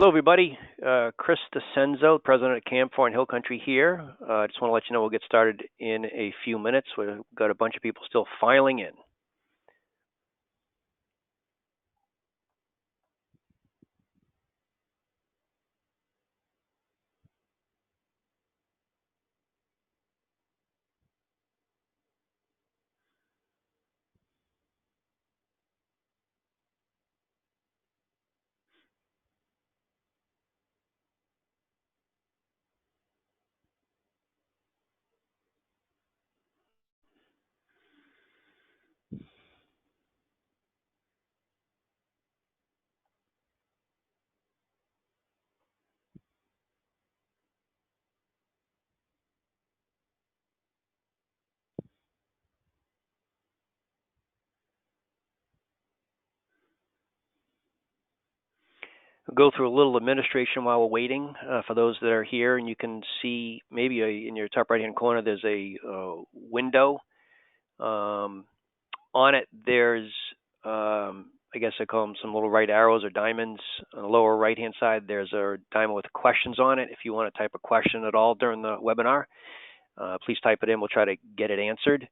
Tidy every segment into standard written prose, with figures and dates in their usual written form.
Hello, everybody. Chris DeCenzo, president of Camfour and Hill Country here. I just want to let you know we'll get started in a few minutes. We've got a bunch of people still filing in. We'll go through a little administration while we're waiting for those that are here. And you can see maybe in your top right-hand corner, there's a window. On it, there's, I guess I call them some little right arrows or diamonds. On the lower right-hand side, there's a diamond with questions on it. If you want to type a question at all during the webinar, please type it in. We'll try to get it answered.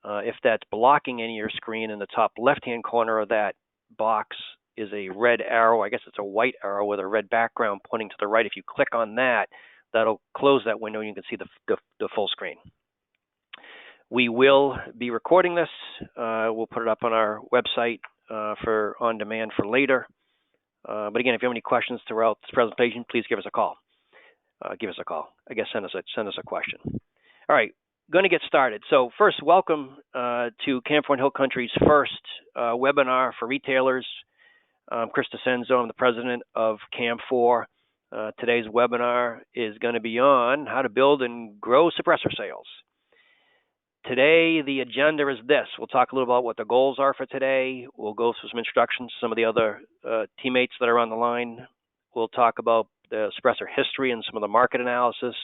If that's blocking any of your screen, in the top left-hand corner of that box is a red arrow. I guess it's a white arrow with a red background pointing to the right. If you click on that, that'll close that window and you can see the full screen. We will be recording this. We'll put it up on our website for on demand for later. But again, if you have any questions throughout this presentation, please give us a call. I guess send us a question. All right, going to get started. So first, welcome to Camfour and Hill Country's first webinar for retailers. I'm Chris DeCenzo. I'm the president of Camfour. Today's webinar is going to be on how to build and grow suppressor sales. Today, the agenda is this. We'll talk a little about what the goals are for today. We'll go through some instructions to some of the other teammates that are on the line. We'll talk about the suppressor history and some of the market analysis,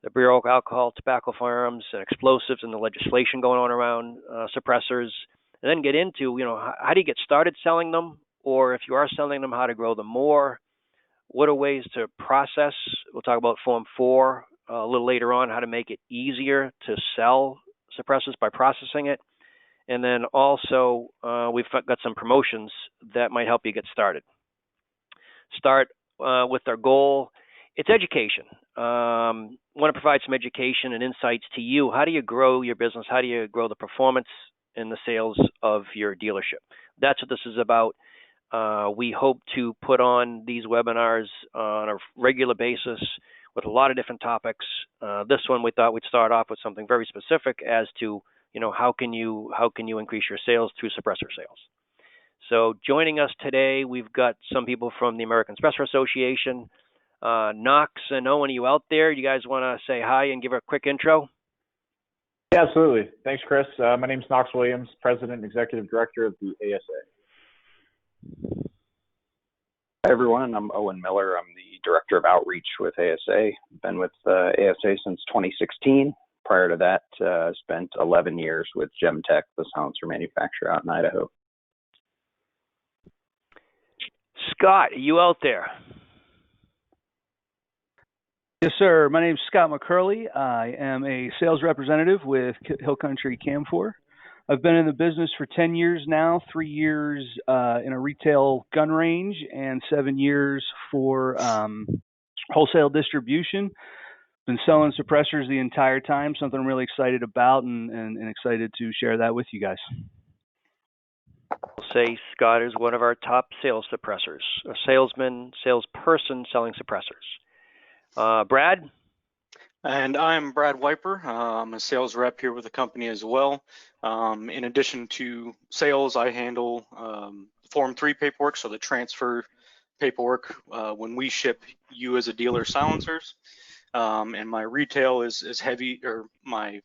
the Bureau of Alcohol, Tobacco, Firearms, and Explosives, and the legislation going on around suppressors, and then get into, how do you get started selling them, or if you are selling them, how to grow them more. What are ways to process? We'll talk about Form 4 a little later on, how to make it easier to sell suppressors by processing it. And then also, we've got some promotions that might help you get started. Start with our goal. It's education. Want to provide some education and insights to you. How do you grow your business? How do you grow the performance and the sales of your dealership? That's what this is about. We hope to put on these webinars on a regular basis with a lot of different topics. This one we thought we'd start off with something very specific as to, how can you increase your sales through suppressor sales. So joining us today, we've got some people from the American Suppressor Association. Knox and Owen, are you out there? You guys want to say hi and give a quick intro? Yeah, absolutely. Thanks, Chris. My name's Knox Williams, President and Executive Director of the ASA. Hi, everyone. I'm Owen Miller. I'm the Director of Outreach with ASA. Been with ASA since 2016. Prior to that, spent 11 years with Gemtech, the silencer manufacturer out in Idaho. Scott, are you out there? Yes, sir. My name is Scott McCurley. I am a sales representative with Hill Country Camfour. I've been in the business for 10 years now, 3 years in a retail gun range, and 7 years for wholesale distribution. Been selling suppressors the entire time, something I'm really excited about and excited to share that with you guys. I'll say Scott is one of our top sales suppressors, a salesperson selling suppressors. Brad? And I'm Brad Wiper. I'm a sales rep here with the company as well. In addition to sales, I handle Form 3 paperwork, so the transfer paperwork when we ship you as a dealer silencers. And my retail is heavy, or my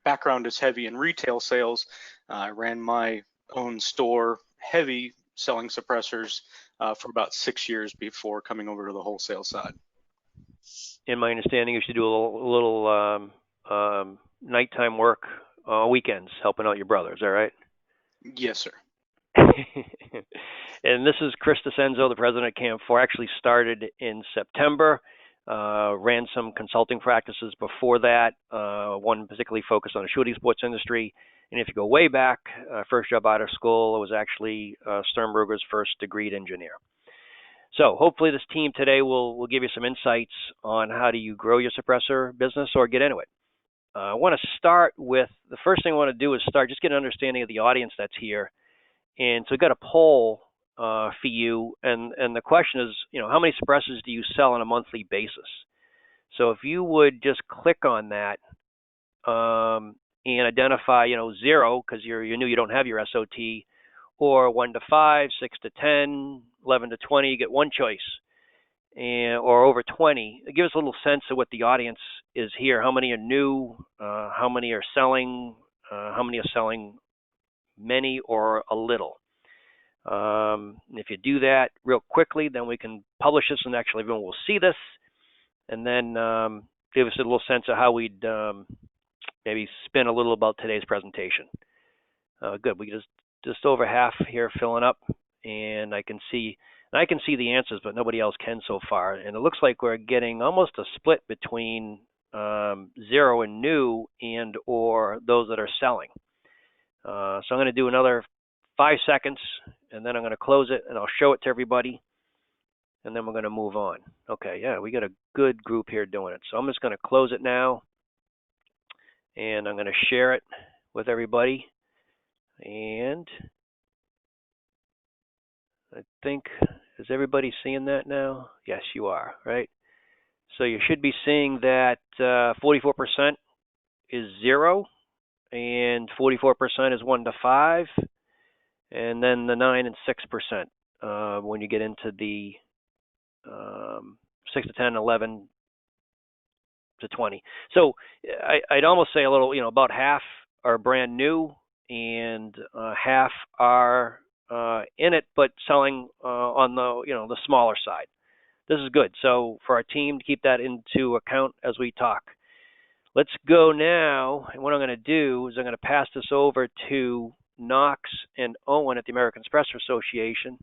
background is heavy in retail sales. I ran my own store heavy selling suppressors for about 6 years before coming over to the wholesale side. In my understanding, you should do a little nighttime work weekends, helping out your brother. Is that right? Yes, sir. And this is Chris DeCenzo, the president of Camfour. Actually started in September. Ran some consulting practices before that, one particularly focused on the shooting sports industry. And if you go way back, first job out of school was actually Sternberger's first degreed engineer. So hopefully this team today will give you some insights on how do you grow your suppressor business or get into it. I want to start with, the first thing I want to do is just get an understanding of the audience that's here. And so we've got a poll for you, and the question is, how many suppressors do you sell on a monthly basis? So if you would just click on that and identify, 0 because you knew you don't have your SOT, or 1 to 5, 6 to 10, 11 to 20, you get one choice, or over 20. It gives us a little sense of what the audience is here. How many are new? How many are selling? How many are selling many or a little? If you do that real quickly, then we can publish this and actually everyone will see this, and then give us a little sense of how we'd maybe spin a little about today's presentation. Good. We just over half here filling up, and I can see the answers, but nobody else can so far. And it looks like we're getting almost a split between 0 and new and or those that are selling. So I'm going to do another 5 seconds, and then I'm going to close it, and I'll show it to everybody, and then we're going to move on. Okay, yeah, we got a good group here doing it. So I'm just going to close it now, and I'm going to share it with everybody. And I think, is everybody seeing that now? Yes, you are, right? So you should be seeing that 44% is 0, and 44% is 1 to 5, and then the 9 and 6% when you get into the 6 to 10, 11 to 20. So I'd almost say a little, about half are brand new, and half are in it, but selling on the smaller side. This is good. So for our team to keep that into account as we talk. Let's go now, and what I'm going to do is I'm going to pass this over to Knox and Owen at the American Suppressor Association,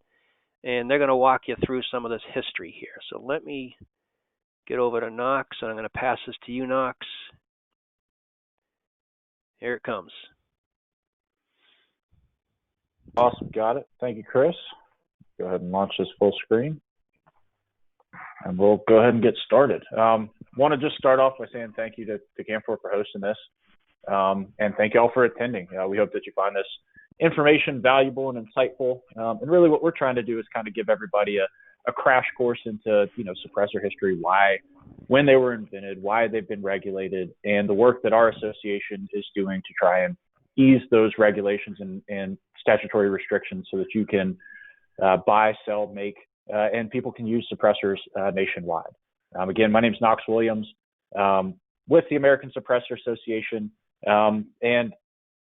and they're going to walk you through some of this history here. So let me get over to Knox, and I'm going to pass this to you, Knox. Here it comes. Awesome, got it. Thank you, Chris. Go ahead and launch this full screen, and we'll go ahead and get started. Want to just start off by saying thank you to Camfour for hosting this, and thank you all for attending. We hope that you find this information valuable and insightful. And really what we're trying to do is kind of give everybody a crash course into, suppressor history, when they were invented, why they've been regulated, and the work that our association is doing to try and ease those regulations and statutory restrictions so that you can buy, sell, make, and people can use suppressors nationwide. Again, my name is Knox Williams with the American Suppressor Association, and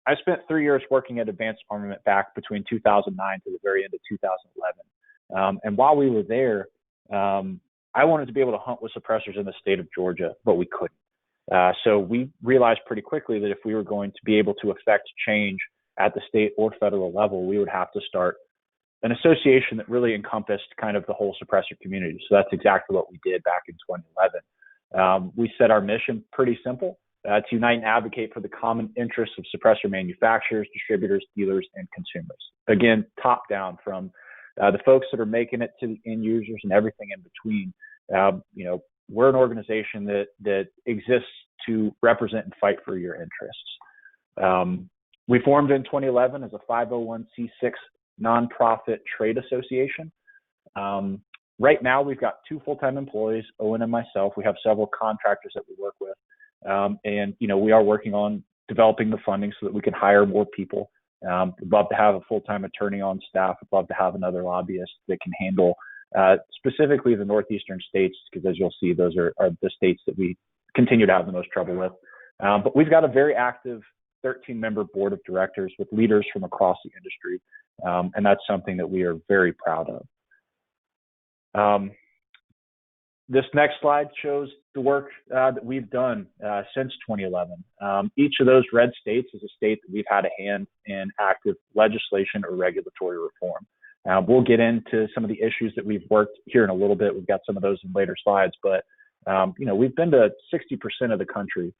I spent 3 years working at Advanced Armament back between 2009 to the very end of 2011. And while we were there, I wanted to be able to hunt with suppressors in the state of Georgia, but we couldn't. So we realized pretty quickly that if we were going to be able to affect change at the state or federal level, we would have to start an association that really encompassed kind of the whole suppressor community. So that's exactly what we did back in 2011. We set our mission pretty simple, to unite and advocate for the common interests of suppressor manufacturers, distributors, dealers, and consumers. Again, top down from the folks that are making it to the end users and everything in between. We're an organization that exists to represent and fight for your interests. We formed in 2011 as a 501c6 nonprofit trade association. Right now, we've got 2 full-time employees, Owen and myself. We have several contractors that we work with. And we are working on developing the funding so that we can hire more people. We'd love to have a full-time attorney on staff. We'd love to have another lobbyist that can handle specifically the northeastern states, because as you'll see, those are the states that we continue to have the most trouble with. But we've got a very active 13-member board of directors with leaders from across the industry, and that's something that we are very proud of. This next slide shows the work that we've done since 2011. Each of those red states is a state that we've had a hand in active legislation or regulatory reform. We'll get into some of the issues that we've worked here in a little bit. We've got some of those in later slides, but we've been to 60% of the country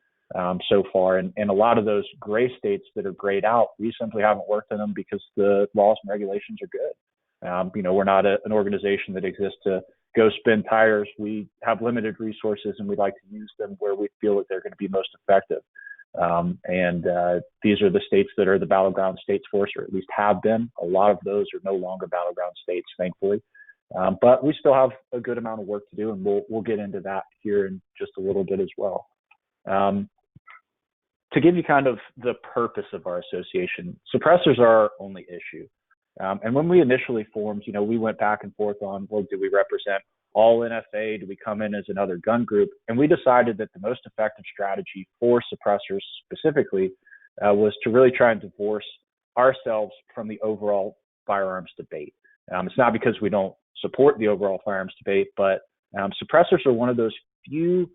so far, and a lot of those gray states that are grayed out, we simply haven't worked in them because the laws and regulations are good. We're not an organization that exists to go spin tires. We have limited resources, and we like to use them where we feel that they're going to be most effective. These are the states that are the battleground states for us, or at least have been. A lot of those are no longer battleground states, thankfully. But we still have a good amount of work to do, and we'll get into that here in just a little bit as well. To give you kind of the purpose of our association, suppressors are our only issue. And when we initially formed, we went back and forth on, well, do we represent all NFA? Do we come in as another gun group? And we decided that the most effective strategy for suppressors specifically was to really try and divorce ourselves from the overall firearms debate. It's not because we don't support the overall firearms debate, but suppressors are one of those few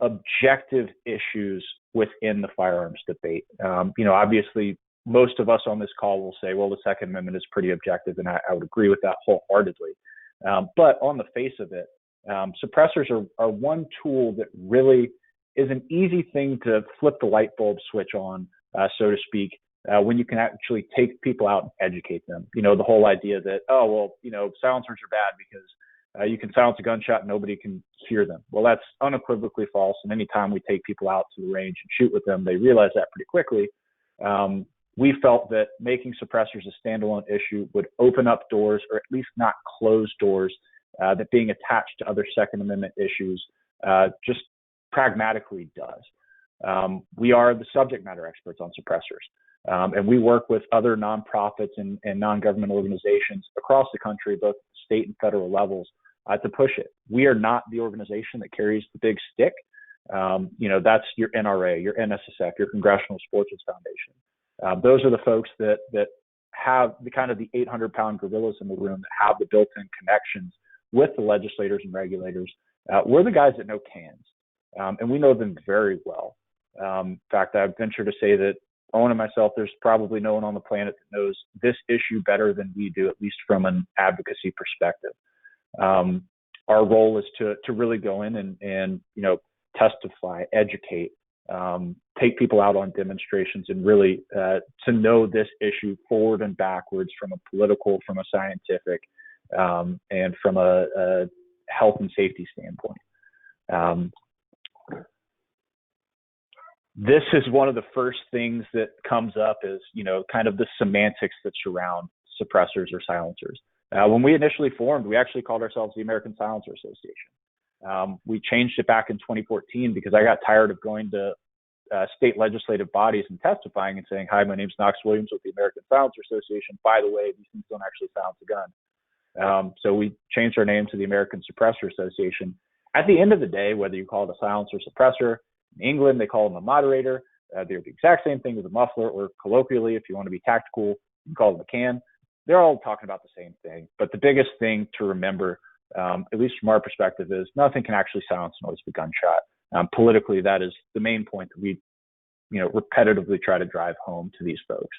objective issues within the firearms debate. Obviously, most of us on this call will say, well, the Second Amendment is pretty objective, and I would agree with that wholeheartedly. But on the face of it, suppressors are one tool that really is an easy thing to flip the light bulb switch on, so to speak, when you can actually take people out and educate them. The whole idea that, silencers are bad because you can silence a gunshot and nobody can hear them. Well, that's unequivocally false. And anytime we take people out to the range and shoot with them, they realize that pretty quickly. We felt that making suppressors a standalone issue would open up doors, or at least not close doors, that being attached to other Second Amendment issues just pragmatically does. We are the subject matter experts on suppressors, and we work with other nonprofits and non-government organizations across the country, both state and federal levels, to push it. We are not the organization that carries the big stick. That's your NRA, your NSSF, your Congressional Sports Foundation. Those are the folks that have the kind of the 800-pound gorillas in the room that have the built-in connections with the legislators and regulators. We're the guys that know cans, and we know them very well. In fact, I venture to say that Owen and myself, there's probably no one on the planet that knows this issue better than we do, at least from an advocacy perspective. Our role is to really go in and testify, educate, take people out on demonstrations, and really to know this issue forward and backwards from a political, from a scientific, and from a health and safety standpoint. This is one of the first things that comes up is, kind of the semantics that surround suppressors or silencers. When we initially formed, we actually called ourselves the American Silencer Association. We changed it back in 2014 because I got tired of going to state legislative bodies and testifying and saying, hi, my name's Knox Williams with the American Silencer Association. By the way, these things don't actually silence a gun. So we changed our name to the American Suppressor Association. At the end of the day, whether you call it a silencer suppressor, in England, they call them a moderator. They're the exact same thing as a muffler, or colloquially, if you want to be tactical, you call them a can. They're all talking about the same thing. But the biggest thing to remember, at least from our perspective, is nothing can actually silence the noise of a gunshot. Politically, that is the main point that we, repetitively try to drive home to these folks.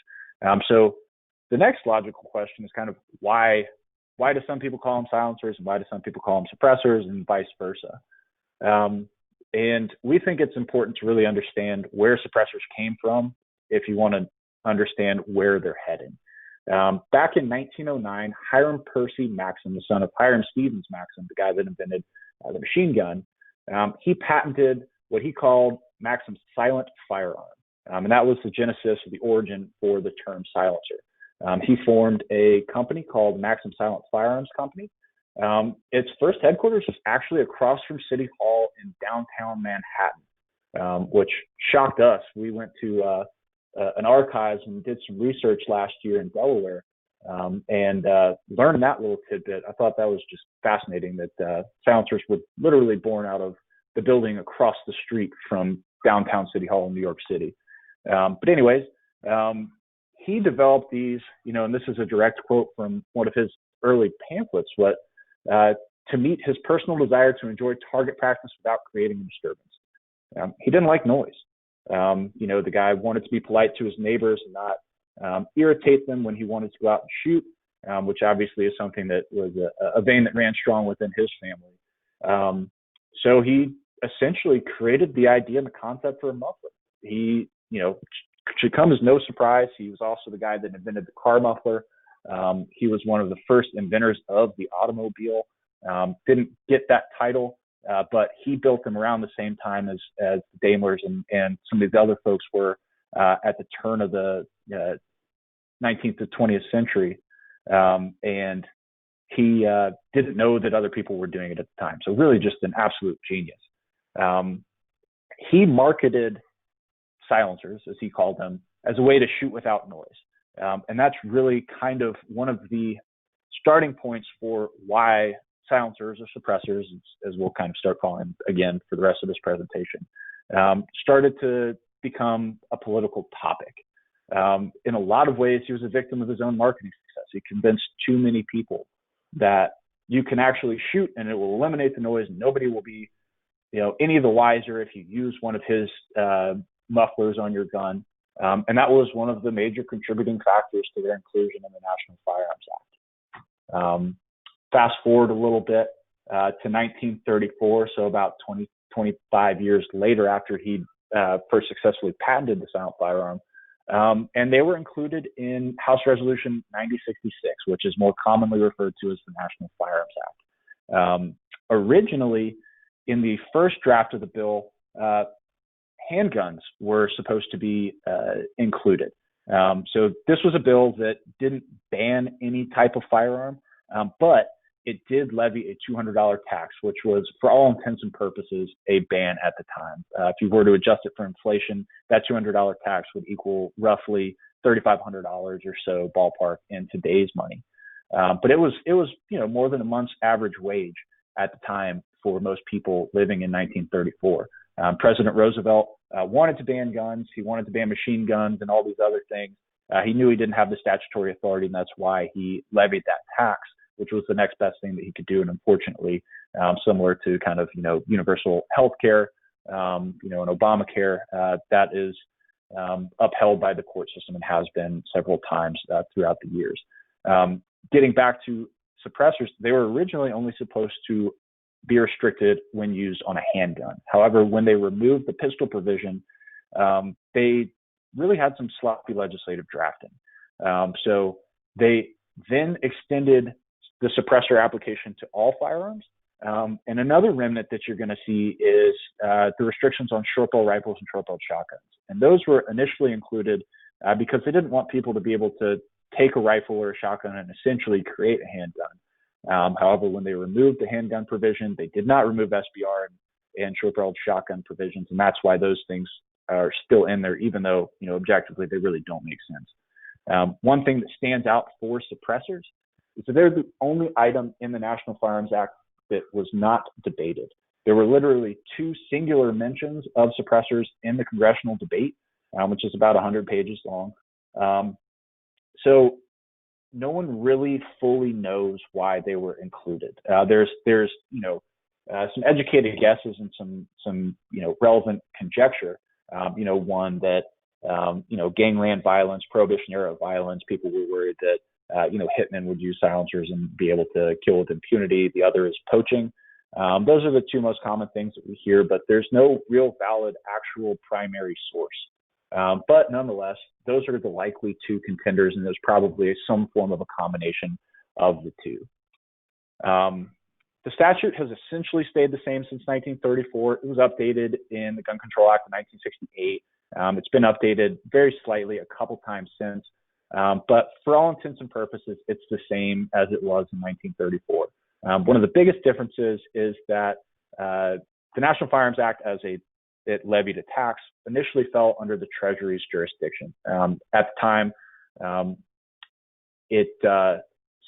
So the next logical question is kind of why do some people call them silencers and why do some people call them suppressors, and vice versa? And we think it's important to really understand where suppressors came from if you want to understand where they're heading. Back in 1909, Hiram Percy Maxim, the son of Hiram Stevens Maxim, the guy that invented the machine gun, he patented what he called Maxim's silent firearm. And that was the genesis or the origin for the term silencer. He formed a company called Maxim Silent Firearms Company. Its first headquarters was actually across from City Hall in downtown Manhattan, which shocked us. We went to an archives and did some research last year in Delaware, and learned that little tidbit. I thought that was just fascinating that silencers were literally born out of the building across the street from downtown City Hall in New York City. But anyways, he developed these, and this is a direct quote from one of his early pamphlets, to meet his personal desire to enjoy target practice without creating a disturbance. He didn't like noise. The guy wanted to be polite to his neighbors and not irritate them when he wanted to go out and shoot. which obviously is something that was a vein that ran strong within his family. So he essentially created the idea and the concept for a muffler. He, should come as no surprise, he was also the guy that invented the car muffler. He was one of the first inventors of the automobile. Didn't get that title, but he built them around the same time as Daimlers and some of these other folks were at the turn of the 19th to 20th century. And he didn't know that other people were doing it at the time. So really just an absolute genius. He marketed silencers, as he called them, as a way to shoot without noise. And that's really kind of one of the starting points for why silencers or suppressors, as we'll kind of start calling them again for the rest of this presentation, started to become a political topic. In a lot of ways, he was a victim of his own marketing success. He convinced too many people that you can actually shoot and it will eliminate the noise. Nobody will be, any the wiser if you use one of his mufflers on your gun. And that was one of the major contributing factors to their inclusion in the National Firearms Act. Fast forward a little bit to 1934, so about 25 years later after he first successfully patented the silent firearm. And they were included in House Resolution 9066, which is more commonly referred to as the National Firearms Act. Originally, in the first draft of the bill, handguns were supposed to be included. So this was a bill that didn't ban any type of firearm, but it did levy a $200 tax, which was, for all intents and purposes, a ban at the time. If you were to adjust it for inflation, that $200 tax would equal roughly $3,500 or so, ballpark, in today's money. But it was more than a month's average wage at the time for most people living in 1934. President Roosevelt wanted to ban guns. He wanted to ban machine guns and all these other things. He knew he didn't have the statutory authority, and that's why he levied that tax, which was the next best thing that he could do. And unfortunately, similar to kind of, universal health care, and Obamacare, that is upheld by the court system and has been several times throughout the years. Getting back to suppressors, they were originally only supposed to be restricted when used on a handgun. However, when they removed the pistol provision, they really had some sloppy legislative drafting. So they then extended the suppressor application to all firearms. And another remnant that you're going to see is the restrictions on short-barrel rifles and short-barreled shotguns. And those were initially included because they didn't want people to be able to take a rifle or a shotgun and essentially create a handgun. However, when they removed the handgun provision, they did not remove SBR and short-barreled shotgun provisions, and that's why those things are still in there, even though, objectively they really don't make sense. One thing that stands out for suppressors is that they're the only item in the National Firearms Act that was not debated. There were literally 2 singular mentions of suppressors in the congressional debate, which is about 100 pages long. So no one really fully knows why they were included. There's some educated guesses and some relevant conjecture. One that gangland violence, prohibition era violence, people were worried that hitmen would use silencers and be able to kill with impunity. The other is poaching. Those are the 2 most common things that we hear, but there's no real valid actual primary source. But nonetheless, those are the likely 2 contenders, and there's probably some form of a combination of the 2. The statute has essentially stayed the same since 1934. It was updated in the Gun Control Act of 1968. It's been updated very slightly a couple times since, but for all intents and purposes, it's the same as it was in 1934. One of the biggest differences is that the National Firearms Act, as it levied a tax, initially fell under the Treasury's jurisdiction. At the time, it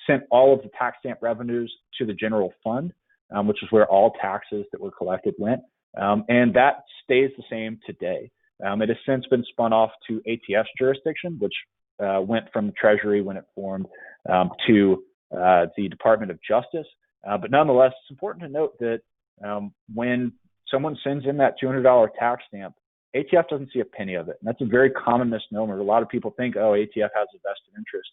sent all of the tax stamp revenues to the general fund, which is where all taxes that were collected went. And that stays the same today. It has since been spun off to ATF's jurisdiction, which went from the Treasury when it formed to the Department of Justice. But nonetheless, it's important to note that when someone sends in that $200 tax stamp, ATF doesn't see a penny of it. And that's a very common misnomer. A lot of people think, ATF has a vested interest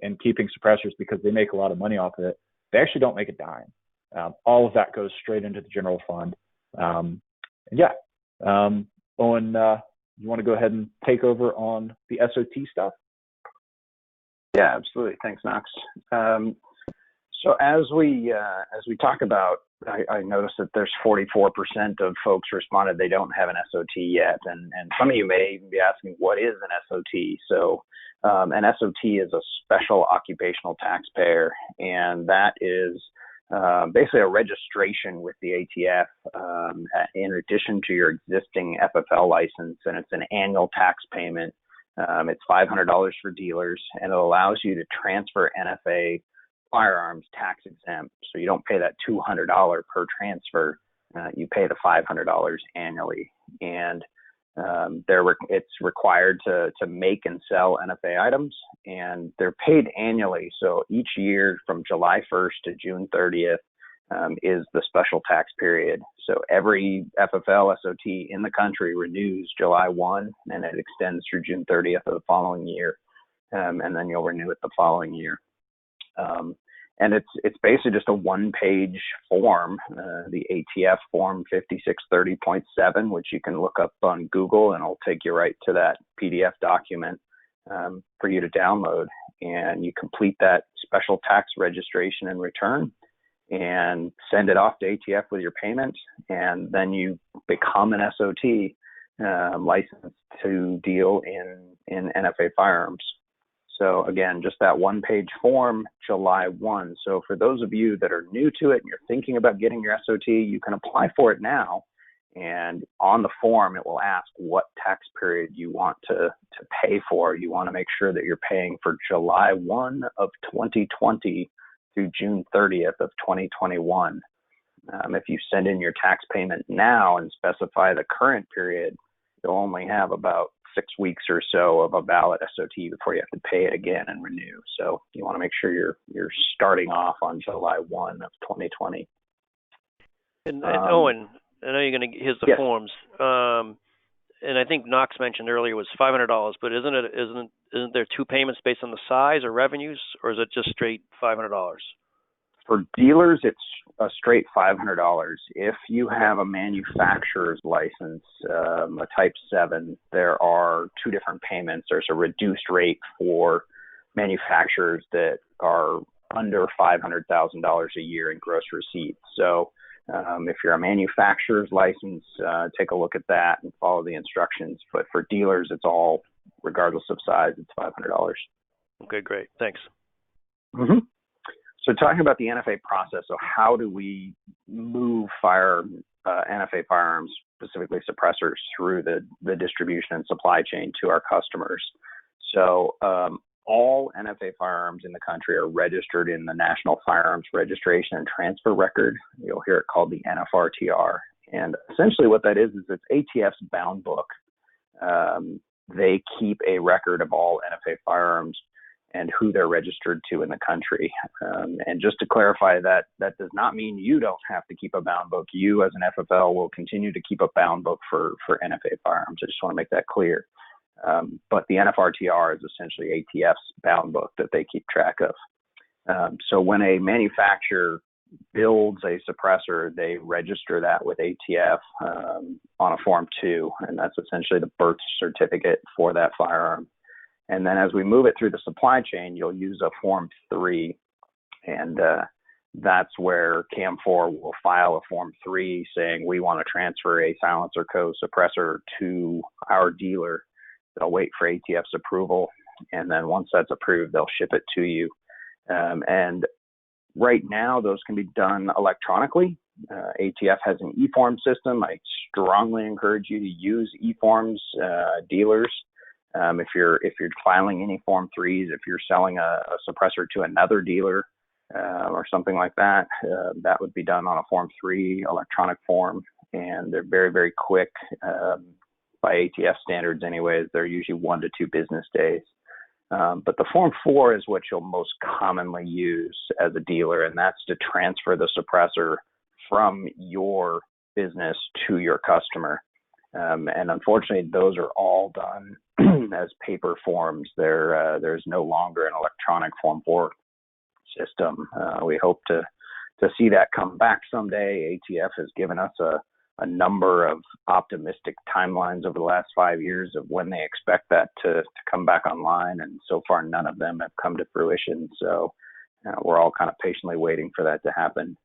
and keeping suppressors because they make a lot of money off of it. They actually don't make a dime. All of that goes straight into the general fund. Owen, you want to go ahead and take over on the SOT stuff? Yeah, absolutely. Thanks, Knox. So as we talk about, I noticed that there's 44% of folks responded they don't have an SOT yet, and some of you may even be asking, what is an SOT? So an SOT is a special occupational taxpayer, and that is basically a registration with the ATF in addition to your existing FFL license, and it's an annual tax payment. It's $500 for dealers, and it allows you to transfer NFA firearms tax exempt. So you don't pay that $200 per transfer. You pay the $500 annually. And it's required to make and sell NFA items, and they're paid annually. So each year from July 1st to June 30th is the special tax period. So every FFL SOT in the country renews July 1, and it extends through June 30th of the following year. And then you'll renew it the following year. And it's basically just a one-page form, the ATF form 5630.7, which you can look up on Google, and it'll take you right to that PDF document for you to download. And you complete that special tax registration and return and send it off to ATF with your payment, and then you become an SOT licensed to deal in NFA firearms. So again, just that one-page form, July 1. So for those of you that are new to it and you're thinking about getting your SOT, you can apply for it now. And on the form, it will ask what tax period you want to pay for. You want to make sure that you're paying for July 1 of 2020 through June 30th of 2021. If you send in your tax payment now and specify the current period, you'll only have about 6 weeks or so of a valid SOT before you have to pay it again and renew. So you want to make sure you're starting off on July 1 of 2020. And Owen, I know you're going to here's the yes. forms. And I think Knox mentioned earlier was $500, but isn't there two payments based on the size or revenues, or is it just straight $500? For dealers, it's a straight $500. If you have a manufacturer's license, a Type 7, there are two different payments. There's a reduced rate for manufacturers that are under $500,000 a year in gross receipts. So if you're a manufacturer's license, take a look at that and follow the instructions. But for dealers, it's all, regardless of size, it's $500. Okay, great. Thanks. Mm-hmm. So talking about the NFA process, so how do we move NFA firearms, specifically suppressors, through the distribution and supply chain to our customers? So all NFA firearms in the country are registered in the National Firearms Registration and Transfer Record. You'll hear it called the NFRTR. And essentially what that is it's ATF's bound book. They keep a record of all NFA firearms and who they're registered to in the country. And just to clarify, that does not mean you don't have to keep a bound book. You as an FFL will continue to keep a bound book for NFA firearms. I just want to make that clear. But the NFRTR is essentially ATF's bound book that they keep track of. So when a manufacturer builds a suppressor, they register that with ATF on a Form 2, and that's essentially the birth certificate for that firearm. And then as we move it through the supply chain, you'll use a Form 3, and that's where Camfour will file a Form 3 saying we want to transfer a Silencer Co. suppressor to our dealer. They'll wait for ATF's approval, and then once that's approved, they'll ship it to you. And right now, those can be done electronically. ATF has an e-form system. I strongly encourage you to use e-forms, dealers. If you're filing any Form 3s, if you're selling a suppressor to another dealer or something like that, that would be done on a Form 3 electronic form, and they're very, very quick. By ATF standards anyways, they're usually 1 to 2 business days. But the Form 4 is what you'll most commonly use as a dealer, and that's to transfer the suppressor from your business to your customer. And unfortunately, those are all done as paper forms. There's no longer an electronic Form 4 system. We hope to see that come back someday. ATF has given us a number of optimistic timelines over the last 5 years of when they expect that to come back online, and so far none of them have come to fruition. So we're all kind of patiently waiting for that to happen.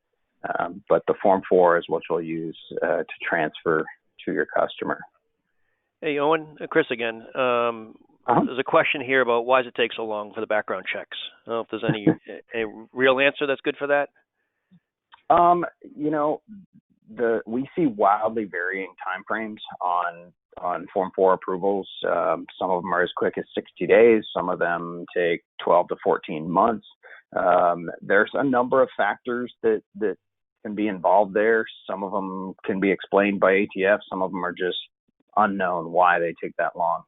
But the Form 4 is what you'll use to transfer to your customer. Hey, Owen, Chris again. There's a question here about why does it take so long for the background checks? I don't know if there's any real answer that's good for that. We see wildly varying timeframes on Form 4 approvals. Some of them are as quick as 60 days. Some of them take 12 to 14 months. There's a number of factors that can be involved there. Some of them can be explained by ATF. Some of them are just unknown why they take that long.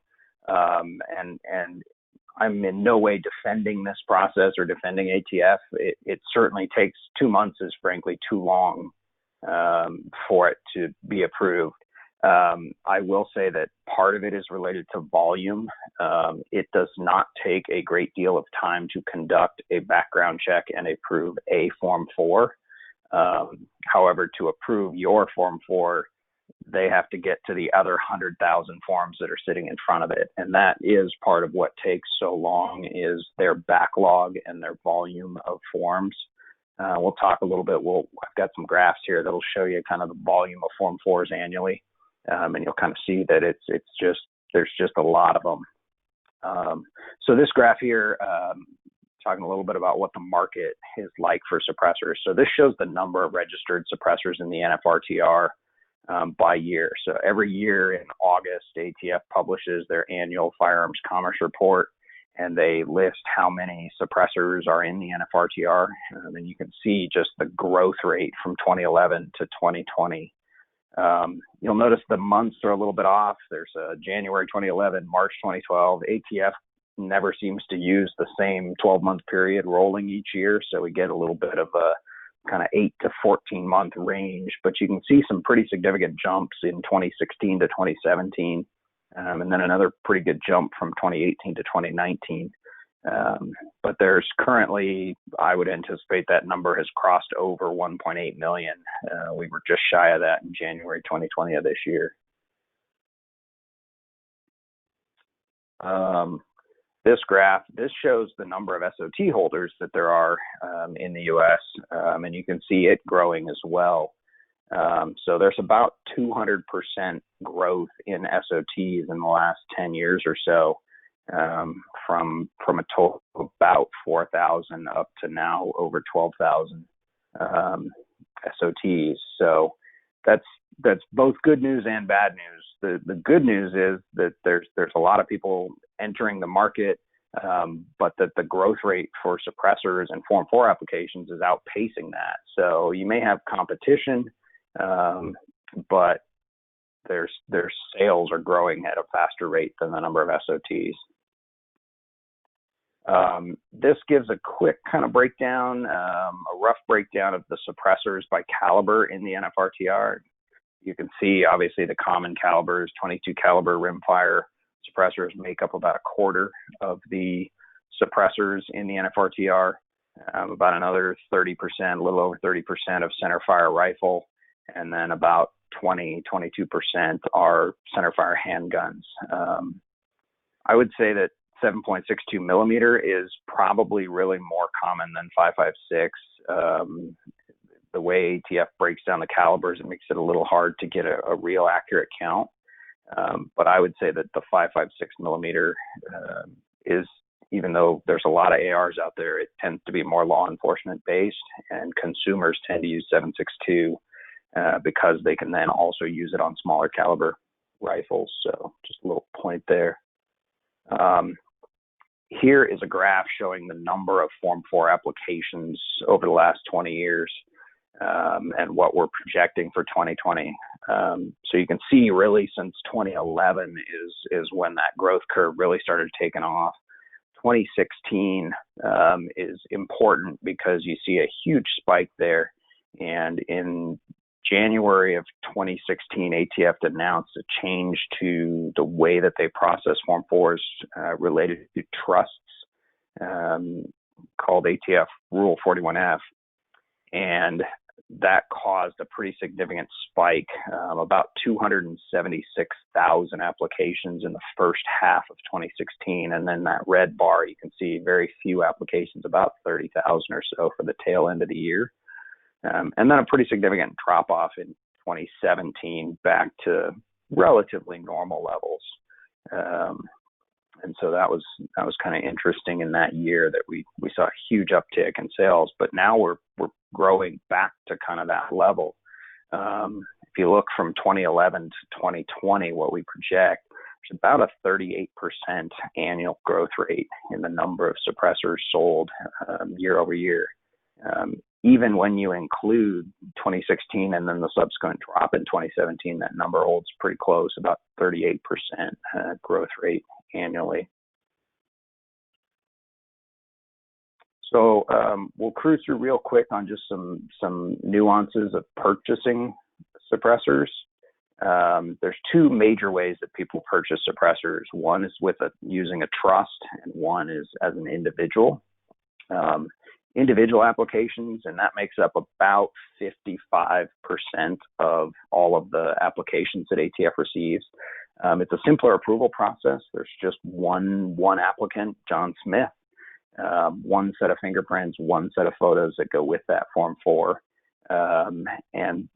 And I'm in no way defending this process or defending ATF. It certainly takes 2 months is frankly too long for it to be approved. I will say that part of it is related to volume. It does not take a great deal of time to conduct a background check and approve a Form 4. However, to approve your Form 4, they have to get to the other 100,000 forms that are sitting in front of it. And that is part of what takes so long, is their backlog and their volume of forms. We'll talk a little bit. I've got some graphs here that'll show you kind of the volume of Form 4s annually. And you'll kind of see that there's just a lot of them. So this graph here, talking a little bit about what the market is like for suppressors. So this shows the number of registered suppressors in the NFRTR by year. So every year in August, ATF publishes their annual firearms commerce report, and they list how many suppressors are in the NFRTR. And you can see just the growth rate from 2011 to 2020. You'll notice the months are a little bit off. There's January 2011, March 2012. ATF never seems to use the same 12-month period rolling each year, so we get a little bit of a kind of 8 to 14 month range, but you can see some pretty significant jumps in 2016 to 2017, and then another pretty good jump from 2018 to 2019. But there's currently, I would anticipate that number has crossed over 1.8 million. We were just shy of that in January 2020 of this year. This graph, this shows the number of SOT holders that there are in the U.S., and you can see it growing as well. So there's about 200% growth in SOTs in the last 10 years or so, from a total of about 4,000 up to now over 12,000 SOTs. So that's both good news and bad news. The good news is that there's a lot of people entering the market, but that the growth rate for suppressors and Form 4 applications is outpacing that. So you may have competition, but their sales are growing at a faster rate than the number of SOTs. This gives a quick kind of breakdown, a rough breakdown of the suppressors by caliber in the NFRTR. You can see, obviously, the common calibers, 22 caliber rimfire suppressors make up about a quarter of the suppressors in the NFRTR, about another 30%, a little over 30% of centerfire rifle, and then about 22% are centerfire handguns. I would say that 7.62 millimeter is probably really more common than 5.56. The way ATF breaks down the calibers, it makes it a little hard to get a real accurate count. But I would say that the 5.56 millimeter is, even though there's a lot of ARs out there, it tends to be more law enforcement based, and consumers tend to use 7.62 because they can then also use it on smaller caliber rifles. So just a little point there. Here is a graph showing the number of Form 4 applications over the last 20 years. And what we're projecting for 2020. So you can see really since 2011 is when that growth curve really started taking off. 2016 is important because you see a huge spike there. And in January of 2016, ATF announced a change to the way that they process Form 4s related to trusts, called ATF Rule 41F. And that caused a pretty significant spike, about 276,000 applications in the first half of 2016. And then that red bar, you can see very few applications, about 30,000 or so for the tail end of the year. And then a pretty significant drop off in 2017 back to relatively normal levels. And so that was kind of interesting in that year that we saw a huge uptick in sales, but now we're growing back to kind of that level. If you look from 2011 to 2020, what we project, there's about a 38% annual growth rate in the number of suppressors sold year over year. Even when you include 2016 and then the subsequent drop in 2017, that number holds pretty close, about 38% growth rate annually. So we'll cruise through real quick on just some nuances of purchasing suppressors. There's two major ways that people purchase suppressors. One is using a trust, and one is as an individual. Individual applications, and that makes up about 55% of all of the applications that ATF receives. It's a simpler approval process. There's just one applicant, John Smith, one set of fingerprints, one set of photos that go with that Form 4. And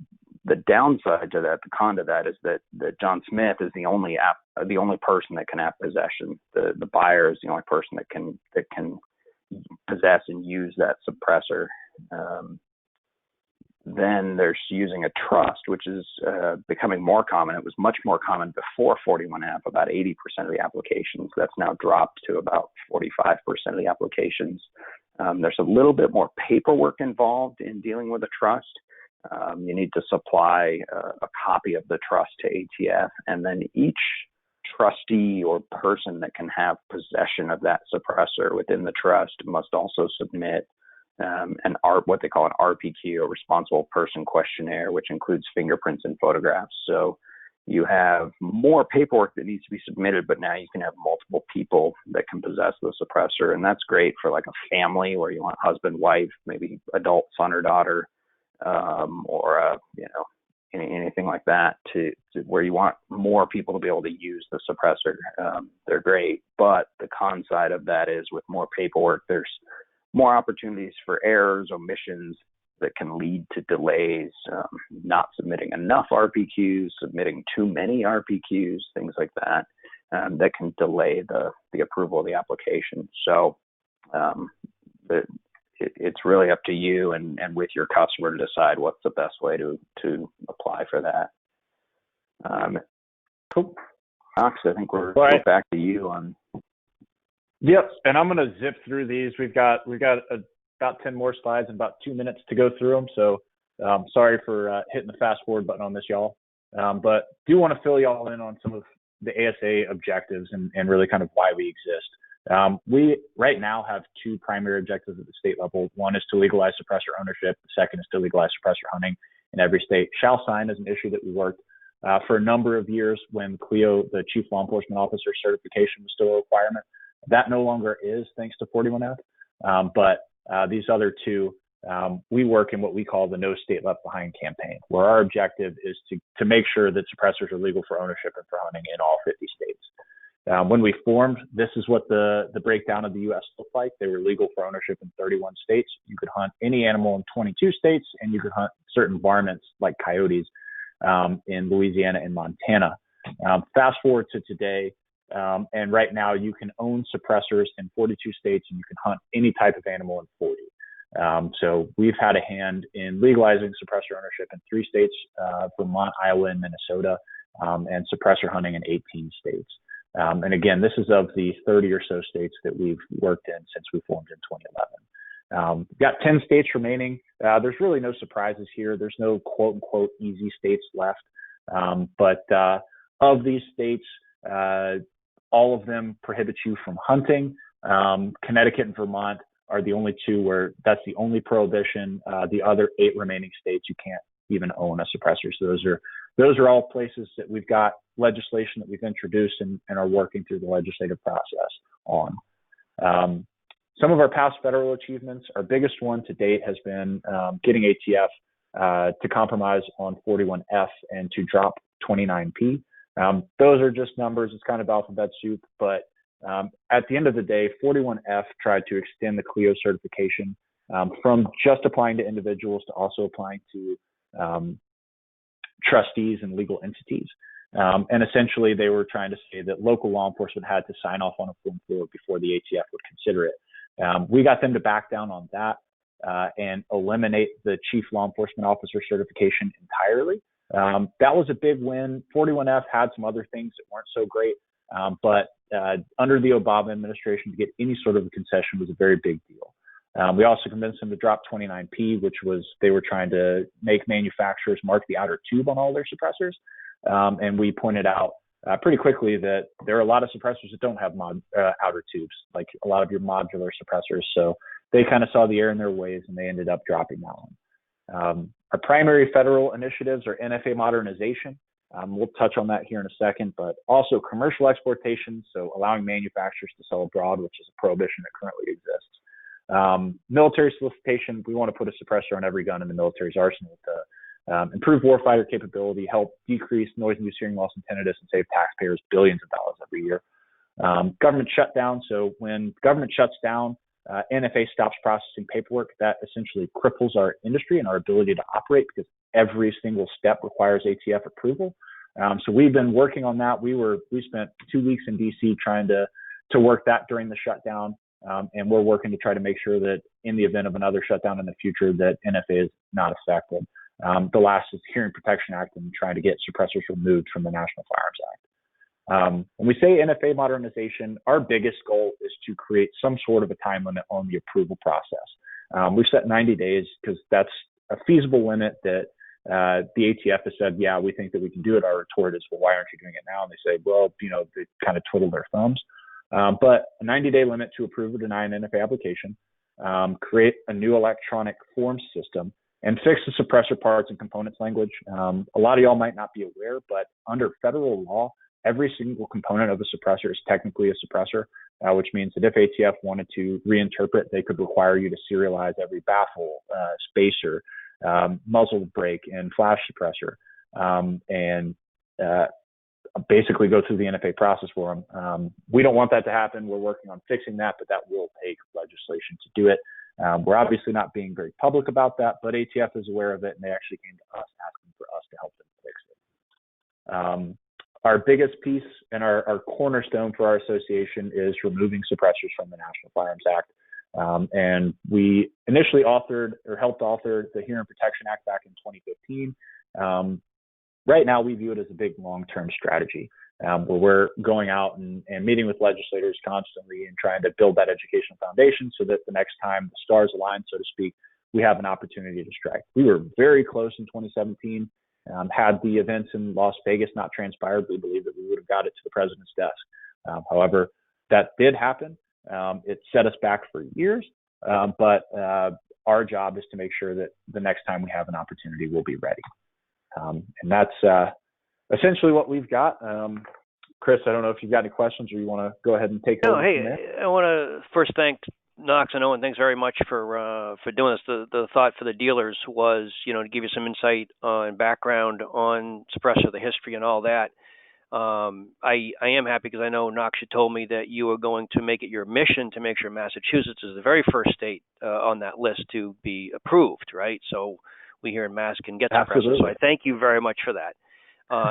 the downside to that, the con to that, is that John Smith is the only person that can have possession. The buyer is the only person that can possess and use that suppressor. Then there's using a trust, which is becoming more common. It was much more common before 41F, about 80% of the applications. That's now dropped to about 45% of the applications. There's a little bit more paperwork involved in dealing with a trust. You need to supply a copy of the trust to ATF, and then each trustee or person that can have possession of that suppressor within the trust must also submit what they call an RPQ, a responsible person questionnaire, which includes fingerprints and photographs. So you have more paperwork that needs to be submitted, but now you can have multiple people that can possess the suppressor, and that's great for like a family where you want husband, wife, maybe adult son or daughter, or anything like that, to where you want more people to be able to use the suppressor. They're great, but the con side of that is with more paperwork, there's more opportunities for errors, omissions that can lead to delays, not submitting enough RPQs, submitting too many RPQs, things like that, that can delay the approval of the application. So it's really up to you and with your customer to decide what's the best way to apply for that. Cool. Cox, I think we're back to you on. Yep, and I'm going to zip through these. We've got about 10 more slides and about 2 minutes to go through them. So sorry for hitting the fast forward button on this, y'all. But do want to fill y'all in on some of the ASA objectives and really kind of why we exist. We right now have two primary objectives at the state level. One is to legalize suppressor ownership. The second is to legalize suppressor hunting in every state. Shall sign is an issue that we worked for a number of years when CLEO, the Chief Law Enforcement Officer certification, was still a requirement. That no longer is, thanks to 41F. But these other two, we work in what we call the No State Left Behind campaign, where our objective is to make sure that suppressors are legal for ownership and for hunting in all 50 states. When we formed, this is what the breakdown of the U.S. looked like. They were legal for ownership in 31 states. You could hunt any animal in 22 states, and you could hunt certain varmints like coyotes in Louisiana and Montana. Fast forward to today, and right now you can own suppressors in 42 states, and you can hunt any type of animal in 40. So we've had a hand in legalizing suppressor ownership in 3 states, Vermont, Iowa, and Minnesota, and suppressor hunting in 18 states. And again, this is of the 30 or so states that we've worked in since we formed in 2011. We've got 10 states remaining. There's really no surprises here. There's no quote unquote easy states left. But of these states, all of them prohibit you from hunting. Connecticut and Vermont are the only two where that's the only prohibition. The other 8 remaining states, even own a suppressor. So those are all places that we've got legislation that we've introduced and are working through the legislative process on. Some of our past federal achievements, our biggest one to date has been getting ATF to compromise on 41F and to drop 29P. Those are just numbers. It's kind of alphabet soup, but at the end of the day, 41F tried to extend the CLIO certification from just applying to individuals to also applying to trustees and legal entities. And essentially, they were trying to say that local law enforcement had to sign off on a Form 4 before the ATF would consider it. We got them to back down on that and eliminate the Chief Law Enforcement Officer certification entirely. That was a big win. 41F had some other things that weren't so great, but under the Obama administration, to get any sort of a concession was a very big deal. We also convinced them to drop 29P, which was they were trying to make manufacturers mark the outer tube on all their suppressors. And we pointed out pretty quickly that there are a lot of suppressors that don't have outer tubes, like a lot of your modular suppressors. So they kind of saw the error in their ways and they ended up dropping that one. Our primary federal initiatives are NFA modernization. We'll touch on that here in a second, but also commercial exportation, so allowing manufacturers to sell abroad, which is a prohibition that currently exists. Military solicitation, we want to put a suppressor on every gun in the military's arsenal to improve warfighter capability, help decrease noise-induced hearing loss and tinnitus, and save taxpayers billions of dollars every year. Government shutdown, so when government shuts down, NFA stops processing paperwork. That essentially cripples our industry and our ability to operate because every single step requires ATF approval. So we've been working on that. We spent 2 weeks in DC trying to work that during the shutdown. And we're working to try to make sure that in the event of another shutdown in the future, that NFA is not affected. The last is the Hearing Protection Act and trying to get suppressors removed from the National Firearms Act. When we say NFA modernization, our biggest goal is to create some sort of a time limit on the approval process. We've set 90 days because that's a feasible limit that the ATF has said, yeah, we think that we can do it. Our retort is, well, why aren't you doing it now? And they say, well, they kind of twiddle their thumbs. But a 90-day limit to approve or deny an NFA application, create a new electronic forms system, and fix the suppressor parts and components language. A lot of y'all might not be aware, but under federal law, every single component of a suppressor is technically a suppressor, which means that if ATF wanted to reinterpret, they could require you to serialize every baffle, spacer, muzzle brake, and flash suppressor, and basically go through the NFA process for them. We don't want that to happen. We're working on fixing that, but that will take legislation to do it. We're obviously not being very public about that, but ATF is aware of it, and they actually came to us asking for us to help them fix it. Our biggest piece and our cornerstone for our association is removing suppressors from the National Firearms Act. And we initially helped author the Hearing Protection Act back in 2015. Right now, we view it as a big long-term strategy where we're going out and meeting with legislators constantly and trying to build that educational foundation so that the next time the stars align, so to speak, we have an opportunity to strike. We were very close in 2017. Had the events in Las Vegas not transpired, we believe that we would have got it to the president's desk. However, that did happen. It set us back for years, but our job is to make sure that the next time we have an opportunity, we'll be ready. And that's essentially what we've got. Chris, I don't know if you've got any questions or you want to go ahead and take over. Hey, I want to first thank Knox and Owen. Thanks very much for doing this. The thought for the dealers was, to give you some insight and background on Suppressor, the history and all that. I am happy because I know, Knox, you told me that you are going to make it your mission to make sure Massachusetts is the very first state on that list to be approved, right? So we here in Mass can get Suppressor. So I thank you very much for that.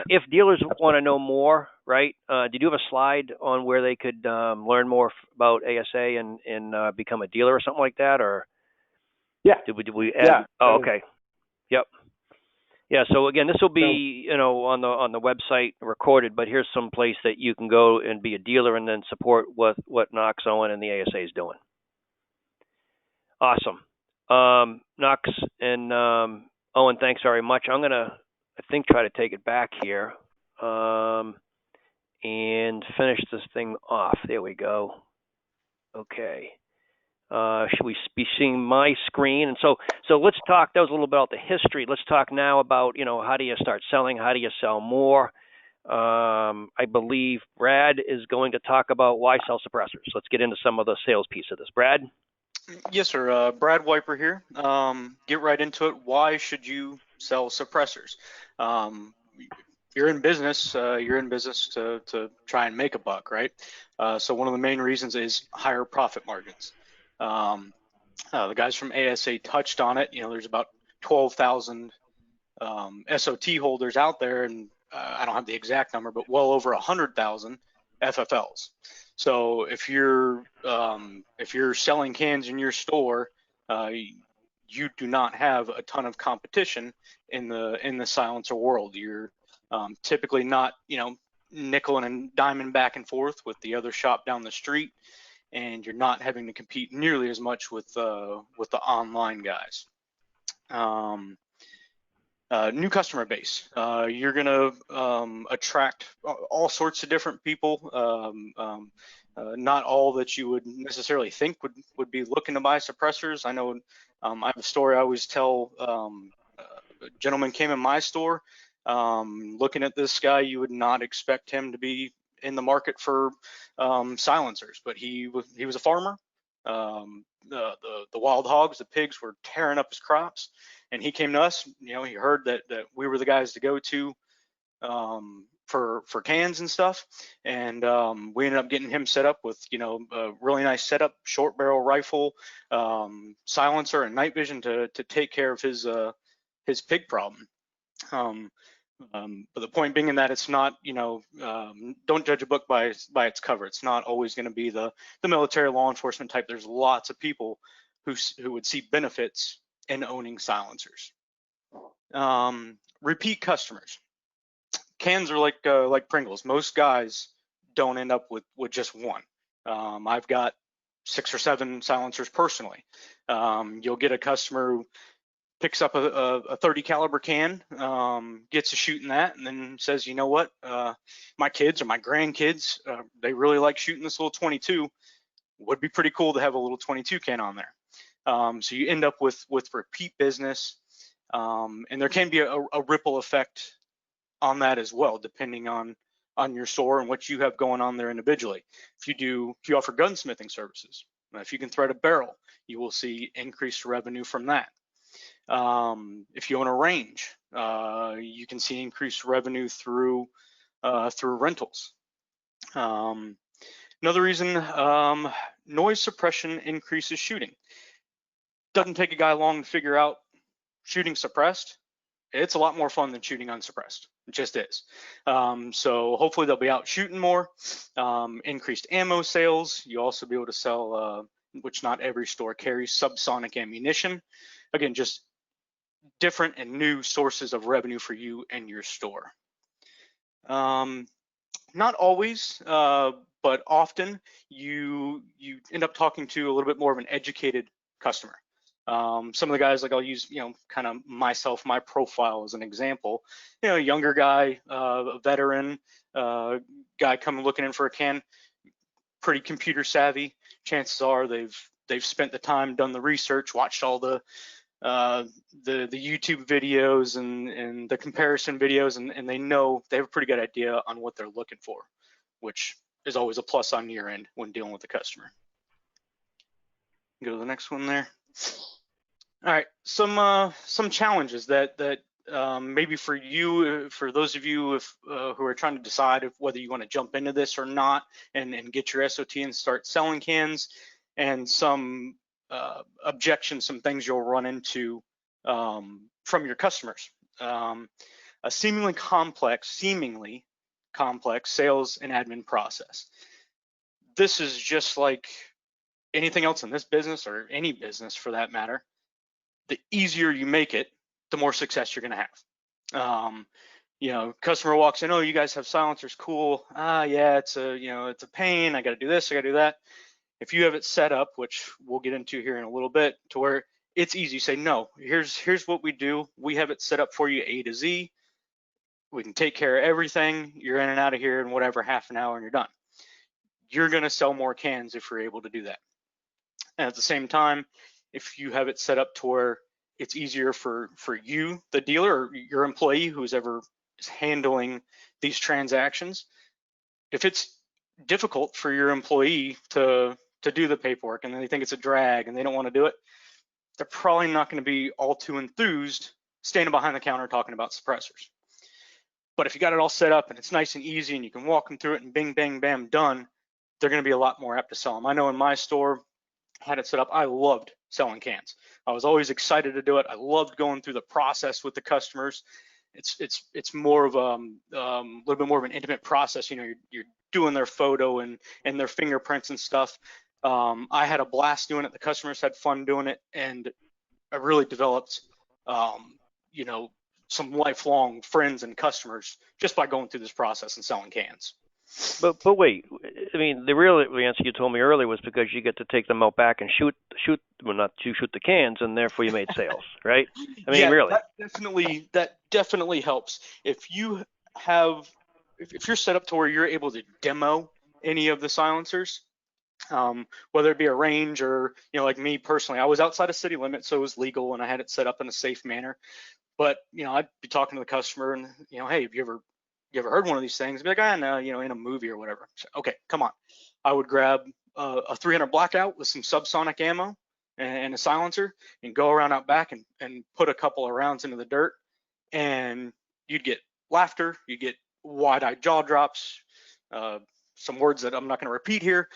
If dealers want to know more, right, did you have a slide on where they could learn more about ASA and become a dealer or something like that? Or yeah, did we add? Yeah. Oh, okay. Yep. Yeah. So again, this will be on the website recorded, but here's some place that you can go and be a dealer and then support what Knox, Owen, and the ASA is doing. Awesome. Knox and Owen, thanks very much. I'm gonna, I think, try to take it back here and finish this thing off. There we go. Okay. Should we be seeing my screen? And so let's talk. That was a little bit about the history. Let's talk now about, how do you start selling? How do you sell more? I believe Brad is going to talk about why sell suppressors. Let's get into some of the sales piece of this. Brad? Yes, sir. Brad Wiper here. Get right into it. Why should you sell suppressors? You're in business. You're in business to try and make a buck, right? So one of the main reasons is higher profit margins. The guys from ASA touched on it. There's about 12,000 SOT holders out there, and I don't have the exact number, but well over 100,000 FFLs. So if you're selling cans in your store, you do not have a ton of competition in the silencer world. You're typically not, nickel and diamond back and forth with the other shop down the street, and you're not having to compete nearly as much with the online guys. New customer base. You're gonna attract all sorts of different people. Not all that you would necessarily think would be looking to buy suppressors. I know I have a story I always tell. A gentleman came in my store. Looking at this guy, you would not expect him to be in the market for silencers, but he was a farmer. The wild hogs, the pigs were tearing up his crops, and he came to us. He heard that we were the guys to go to for cans and stuff, and we ended up getting him set up with a really nice setup, short barrel rifle, silencer, and night vision to take care of his pig problem. But the point being in that it's not, don't judge a book by its cover. It's not always going to be the military law enforcement type. There's lots of people who would see benefits in owning silencers. Repeat customers. Cans are like Pringles. Most guys don't end up with just one. I've got 6 or 7 silencers personally. You'll get a customer who picks up a 30 caliber can, gets to shooting that, and then says, you know what, my kids or my grandkids, they really like shooting this little 22. Would be pretty cool to have a little 22 can on there. So you end up with repeat business, and there can be a ripple effect on that as well, depending on your store and what you have going on there individually. If you offer gunsmithing services, if you can thread a barrel, you will see increased revenue from that. If you own a range, you can see increased revenue through rentals. Another reason, noise suppression increases shooting. Doesn't take a guy long to figure out shooting suppressed. It's a lot more fun than shooting unsuppressed. It just is. So hopefully they'll be out shooting more. Increased ammo sales. You also be able to sell, which not every store carries, subsonic ammunition. Again, just different and new sources of revenue for you and your store. Not always, but often you end up talking to a little bit more of an educated customer. Some of the guys, like I'll use, kind of my profile as an example. Younger guy, a veteran, guy coming looking in for a can, pretty computer savvy. Chances are they've spent the time, done the research, watched all the YouTube videos and the comparison videos, and they have a pretty good idea on what they're looking for, which is always a plus on your end when dealing with the customer. Go to the next one there. All right, some challenges that maybe for you, for those of you who are trying to decide whether you want to jump into this or not and get your SOT and start selling cans, and some objections, some things you'll run into from your customers. A seemingly complex sales and admin process. This is just like anything else in this business, or any business for that matter. The easier you make it, the more success you're going to have. Customer walks in, oh, you guys have silencers, cool. Yeah, it's a pain. I got to do this, I got to do that. If you have it set up, which we'll get into here in a little bit, to where it's easy, you say, no, here's what we do. We have it set up for you A to Z. We can take care of everything. You're in and out of here in whatever, half an hour, and you're done. You're going to sell more cans if you're able to do that. And at the same time, if you have it set up to where it's easier for you, the dealer, or your employee, who's ever is handling these transactions, if it's difficult for your employee to do the paperwork and they think it's a drag and they don't want to do it, they're probably not going to be all too enthused standing behind the counter talking about suppressors. But if you got it all set up and it's nice and easy and you can walk them through it and bing, bang, bam, done, they're going to be a lot more apt to sell them. I know in my store, had it set up, I loved selling cans. I was always excited to do it. I loved going through the process with the customers. It's more of a little bit more of an intimate process. You know, you're doing their photo and their fingerprints and stuff. I had a blast doing it. The customers had fun doing it, and I really developed, you know, some lifelong friends and customers just by going through this process and selling cans. But wait, I mean, the real answer you told me earlier was because you get to take them out back and shoot, well, not to shoot the cans, and therefore you made sales, right? I mean, yeah, really. That definitely helps. If you have, if you're set up to where you're able to demo any of the silencers, whether it be a range or, you know, like me personally, I was outside of city limits, so it was legal and I had it set up in a safe manner. But, you know, I'd be talking to the customer and, you know, hey, have you ever heard one of these things? I'd be like, ah, no, you know, in a movie or whatever. So, okay, come on. I would grab a 300 blackout with some subsonic ammo and a silencer and go around out back and put a couple of rounds into the dirt, and you'd get laughter, you get wide-eyed jaw drops, some words that I'm not going to repeat here,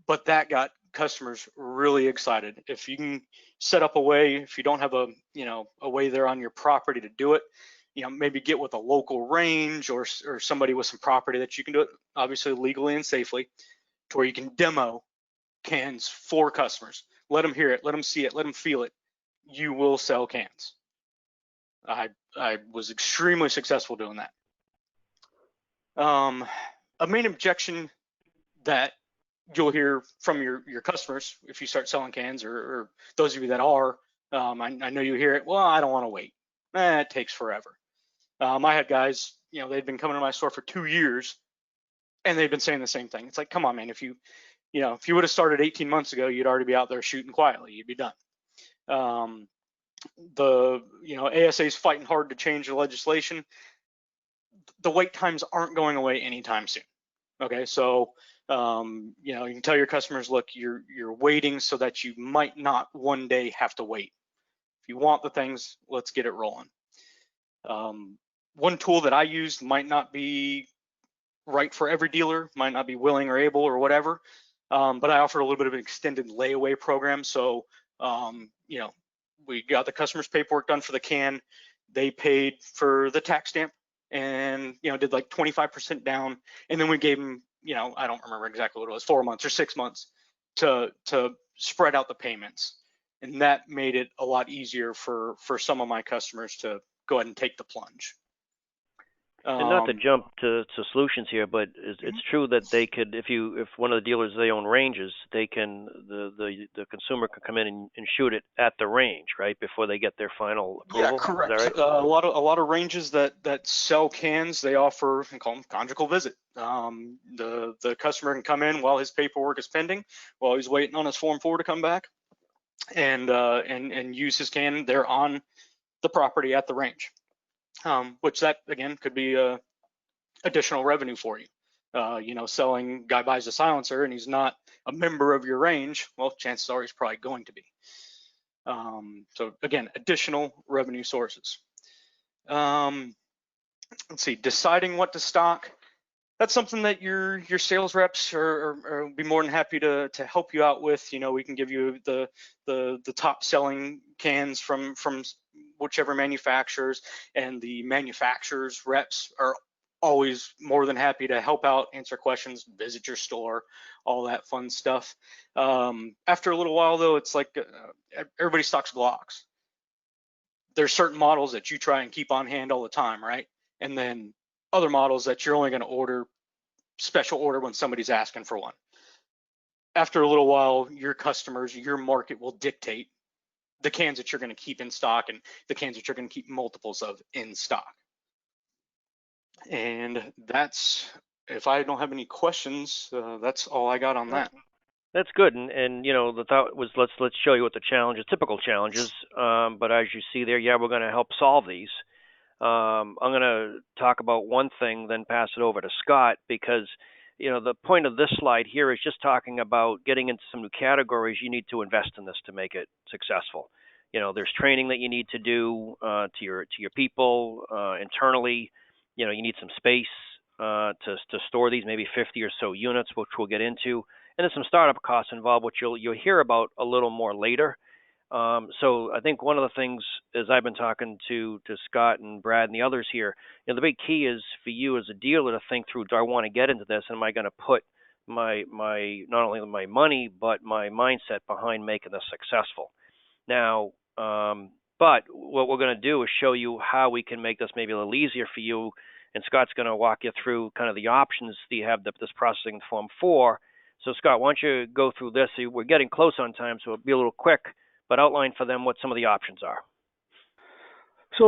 but that got customers really excited. If you can set up a way, if you don't have a, you know, a way there on your property to do it, you know, maybe get with a local range or somebody with some property that you can do it, obviously legally and safely, to where you can demo cans for customers. Let them hear it, let them see it, let them feel it. You will sell cans. I was extremely successful doing that. A main objection that you'll hear from your customers if you start selling cans, or those of you that are, I know you hear it, well, I don't want to wait. It takes forever. I had guys, you know, they'd been coming to my store for 2 years and they've been saying the same thing. It's like, come on, man, if you would have started 18 months ago, you'd already be out there shooting quietly, you'd be done. ASA's fighting hard to change the legislation. The wait times aren't going away anytime soon. Okay, so you can tell your customers, look, you're waiting so that you might not one day have to wait. If you want the things, let's get it rolling. One tool that I used might not be right for every dealer, might not be willing or able or whatever, but I offered a little bit of an extended layaway program. So, we got the customer's paperwork done for the can, they paid for the tax stamp, and did like 25% down, and then we gave them, I don't remember exactly what it was, 4 months or 6 months to spread out the payments, and that made it a lot easier for some of my customers to go ahead and take the plunge. And not to jump to solutions here, but it's true that they could, if one of the dealers, they own ranges, they can, the consumer can come in and shoot it at the range, right, before they get their final approval. Yeah, correct. Is that right? A lot of ranges that sell cans, they offer, we call them conjugal visit. The customer can come in while his paperwork is pending, while he's waiting on his Form 4 to come back, and use his can there on the property at the range. Which that again could be additional revenue for you. Selling, guy buys a silencer and he's not a member of your range, well, chances are he's probably going to be. So again, additional revenue sources. Let's see, deciding what to stock. That's something that your sales reps are be more than happy to help you out with. We can give you the top selling cans from whichever manufacturers, and the manufacturers reps are always more than happy to help out, answer questions, visit your store, all that fun stuff. After a little while though, it's like everybody stocks Glocks. There's certain models that you try and keep on hand all the time, right? And then other models that you're only going to order special order when somebody's asking for one. After a little while, your customers, your market will dictate the cans that you're going to keep in stock and the cans that you're going to keep multiples of in stock. And that's, if I don't have any questions, that's all I got on that. That's good, and the thought was let's show you what the challenges, typical challenges. But as you see there, yeah, we're going to help solve these. I'm going to talk about one thing, then pass it over to Scott because the point of this slide here is just talking about getting into some new categories. You need to invest in this to make it successful. There's training that you need to do to your people internally. You need some space to store these, maybe 50 or so units, which we'll get into, and there's some startup costs involved, which you'll hear about a little more later. So I think one of the things, as I've been talking to Scott and Brad and the others here, the big key is for you as a dealer to think through: do I want to get into this? And am I going to put my not only my money but my mindset behind making this successful? Now, but what we're going to do is show you how we can make this maybe a little easier for you. And Scott's going to walk you through kind of the options that you have this processing Form 4. So Scott, why don't you go through this? We're getting close on time, so it'll be a little quick, but outline for them what some of the options are. So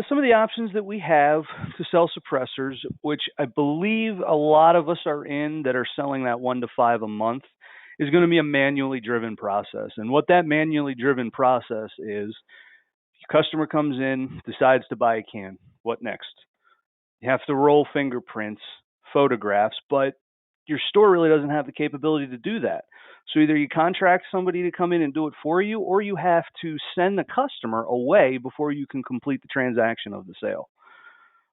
some of the options that we have to sell suppressors, which I believe a lot of us are in that are selling that 1 to 5 a month, is going to be a manually driven process. And what that manually driven process is, your customer comes in, decides to buy a can. What next? You have to roll fingerprints, photographs, but your store really doesn't have the capability to do that. So either you contract somebody to come in and do it for you, or you have to send the customer away before you can complete the transaction of the sale.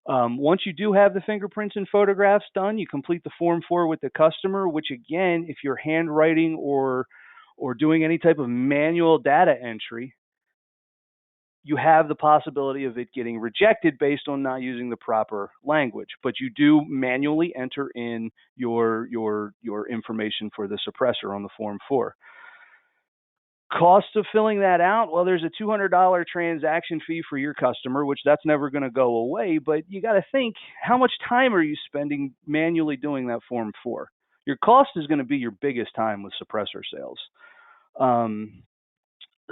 Once you do have the fingerprints and photographs done, you complete the Form 4 with the customer, which again, if you're handwriting or doing any type of manual data entry, you have the possibility of it getting rejected based on not using the proper language. But you do manually enter in your information for the suppressor on the Form 4. Cost of filling that out, well, there's a $200 transaction fee for your customer, which that's never going to go away. But you got to think, how much time are you spending manually doing that Form 4? Your cost is going to be your biggest time with suppressor sales.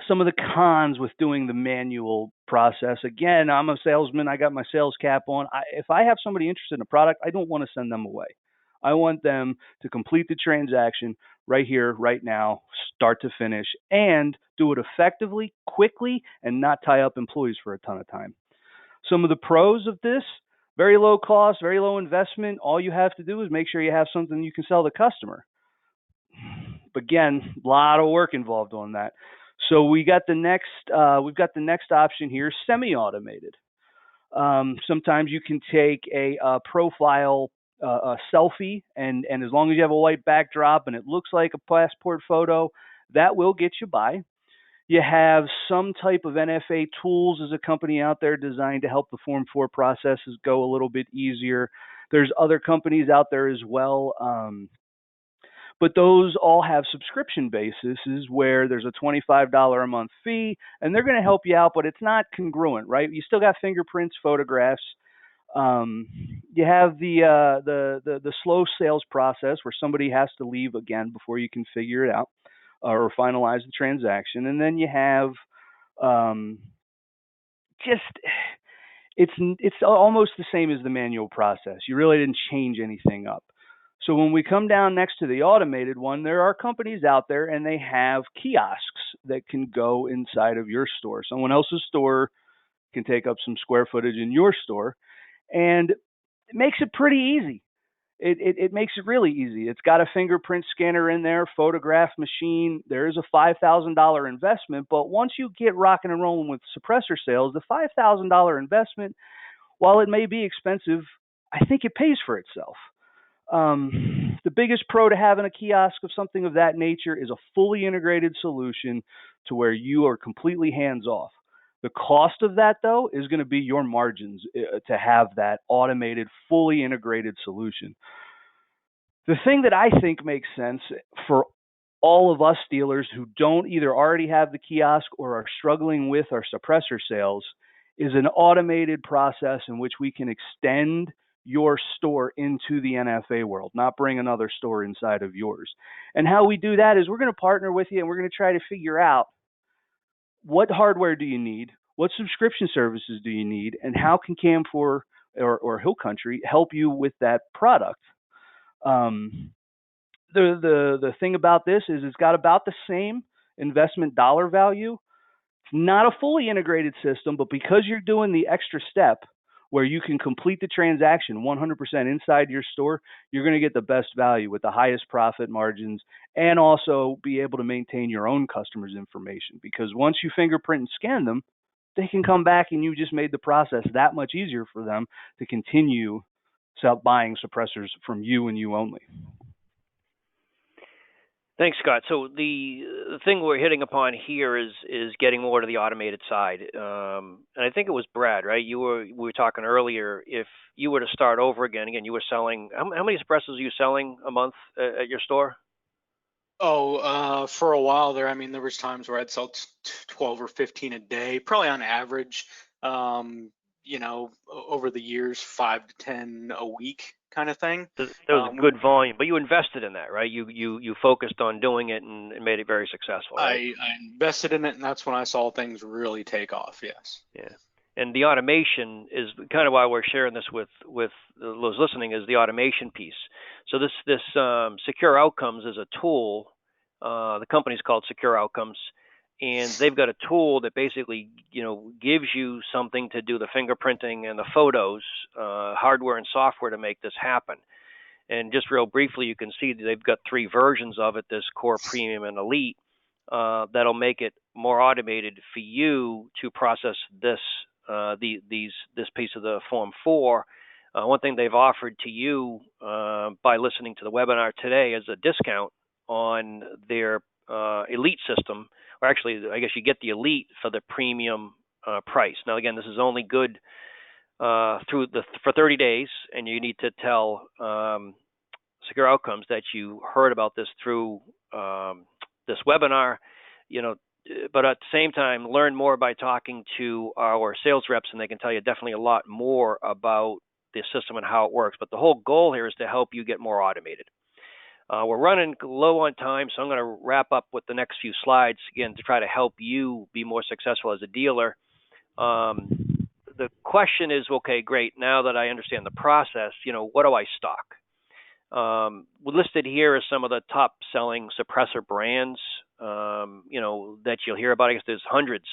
Some of the cons with doing the manual process, again, I'm a salesman. I got my sales cap on. If I have somebody interested in a product, I don't want to send them away. I want them to complete the transaction right here, right now, start to finish, and do it effectively, quickly, and not tie up employees for a ton of time. Some of the pros of this: very low cost, very low investment. All you have to do is make sure you have something you can sell the customer. Again, a lot of work involved on that. So we've got the next option here, semi-automated. Sometimes you can take a profile a selfie, and as long as you have a white backdrop and it looks like a passport photo, that will get you by. You have some type of NFA tools as a company out there designed to help the Form 4 processes go a little bit easier. There's other companies out there as well. But those all have subscription bases where there's a $25 a month fee, and they're going to help you out, but it's not congruent, right? You still got fingerprints, photographs. You have the slow sales process where somebody has to leave again before you can figure it out or finalize the transaction, and then you have it's almost the same as the manual process. You really didn't change anything up. So when we come down next to the automated one, there are companies out there and they have kiosks that can go inside of your store. Someone else's store can take up some square footage in your store, and it makes it pretty easy. It makes it really easy. It's got a fingerprint scanner in there, photograph machine. There is a $5,000 investment, but once you get rocking and rolling with suppressor sales, the $5,000 investment, while it may be expensive, I think it pays for itself. The biggest pro to having a kiosk of something of that nature is a fully integrated solution to where you are completely hands off. The cost of that, though, is going to be your margins to have that automated, fully integrated solution. The thing that I think makes sense for all of us dealers who don't either already have the kiosk or are struggling with our suppressor sales is an automated process in which we can extend your store into the NFA world, not bring another store inside of yours. And how we do that is we're going to partner with you and we're going to try to figure out what hardware do you need, what subscription services do you need, and how can Camfour or Hill Country help you with that product. the thing about this is it's got about the same investment dollar value. It's not a fully integrated system, but because you're doing the extra step where you can complete the transaction 100% inside your store, you're going to get the best value with the highest profit margins and also be able to maintain your own customers' information. Because once you fingerprint and scan them, they can come back and you just made the process that much easier for them to continue buying suppressors from you and you only. Thanks, Scott. So the thing we're hitting upon here is getting more to the automated side, and I think it was Brad, right? We were talking earlier. If you were to start over again, you were selling how many suppressors are you selling a month at your store? Oh, for a while there, I mean, there was times where I'd sell 12 or 15 a day, probably on average. Over the years, 5 to 10 a week kind of thing. That was a good volume, but you invested in that, right? You focused on doing it and made it very successful, right? I invested in it, and that's when I saw things really take off. Yes. Yeah. And the automation is kind of why we're sharing this with those listening, is the automation piece. So this Secure Outcomes is a tool. The company's called Secure Outcomes, and they've got a tool that basically gives you something to do the fingerprinting and the photos, hardware and software to make this happen. And just real briefly, you can see that they've got 3 versions of it: this Core, Premium, and Elite. That'll make it more automated for you to process this piece of the Form 4. One thing they've offered to you by listening to the webinar today is a discount on their Elite system, or actually, I guess you get the Elite for the premium price. Now, again, this is only good for 30 days, and you need to tell Secure Outcomes that you heard about this through this webinar. But at the same time, learn more by talking to our sales reps, and they can tell you definitely a lot more about the system and how it works. But the whole goal here is to help you get more automated. We're running low on time, so I'm going to wrap up with the next few slides, again, to try to help you be more successful as a dealer. The question is, okay, great, now that I understand the process, what do I stock? Listed here are some of the top-selling suppressor brands, that you'll hear about. I guess there's hundreds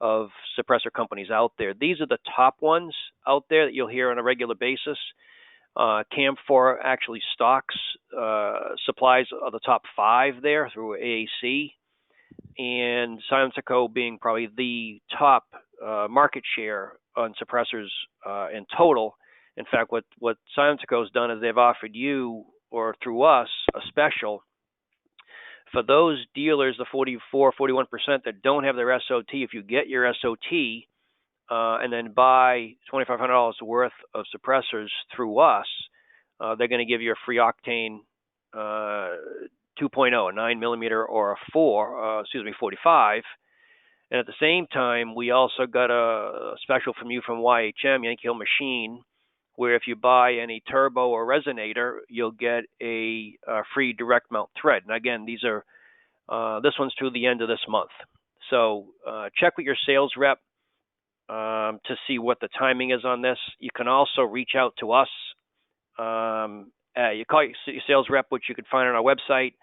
of suppressor companies out there. These are the top ones out there that you'll hear on a regular basis. Camfour actually stocks supplies of the top 5 there through AAC, and Syntec being probably the top market share on suppressors in total. In fact, what Syntec has done is they've offered you, or through us, a special for those dealers, the 41% that don't have their SOT. If you get your SOT and then buy $2,500 worth of suppressors through us, they're going to give you a free Octane 2.0, a 9 millimeter, or a 45. And at the same time, we also got a special from YHM, Yankee Hill Machine, where if you buy any turbo or resonator, you'll get a free direct mount thread. And again, these are this one's through the end of this month. So check with your sales rep to see what the timing is on this. You can also reach out to us. You call your sales rep, which you can find on our website.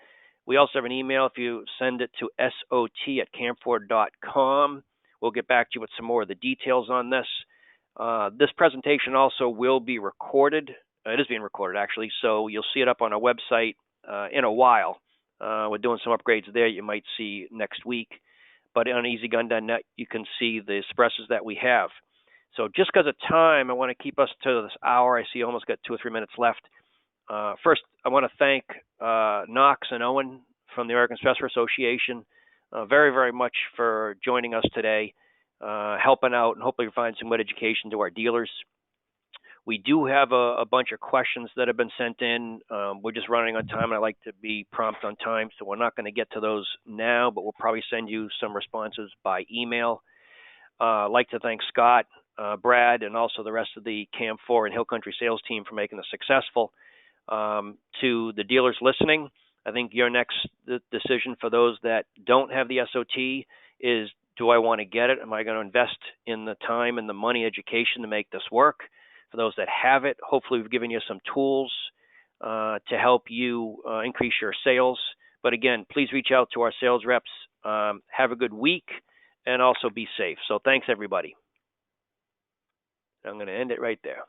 We also have an email. If you send it to sot@camfour.com, we'll get back to you with some more of the details on this. This presentation also will be recorded. It is being recorded, actually, so you'll see it up on our website in a while. We're doing some upgrades there you might see next week. But on easygun.net, you can see the suppressors that we have. So just because of time, I want to keep us to this hour. I see almost got 2 or 3 minutes left. First, I want to thank Knox and Owen from the American Suppressor Association very, very much for joining us today, helping out, and hopefully find some good education to our dealers. We do have a bunch of questions that have been sent in. We're just running on time, and I like to be prompt on time, so we're not going to get to those now, but we'll probably send you some responses by email. I'd like to thank Scott, Brad, and also the rest of the Camfour and Hill Country sales team for making this successful. To the dealers listening, I think your next decision for those that don't have the SOT is, do I want to get it? Am I going to invest in the time and the money education to make this work? For those that have it, hopefully we've given you some tools to help you increase your sales. But again, please reach out to our sales reps. Have a good week and also be safe. So thanks, everybody. I'm going to end it right there.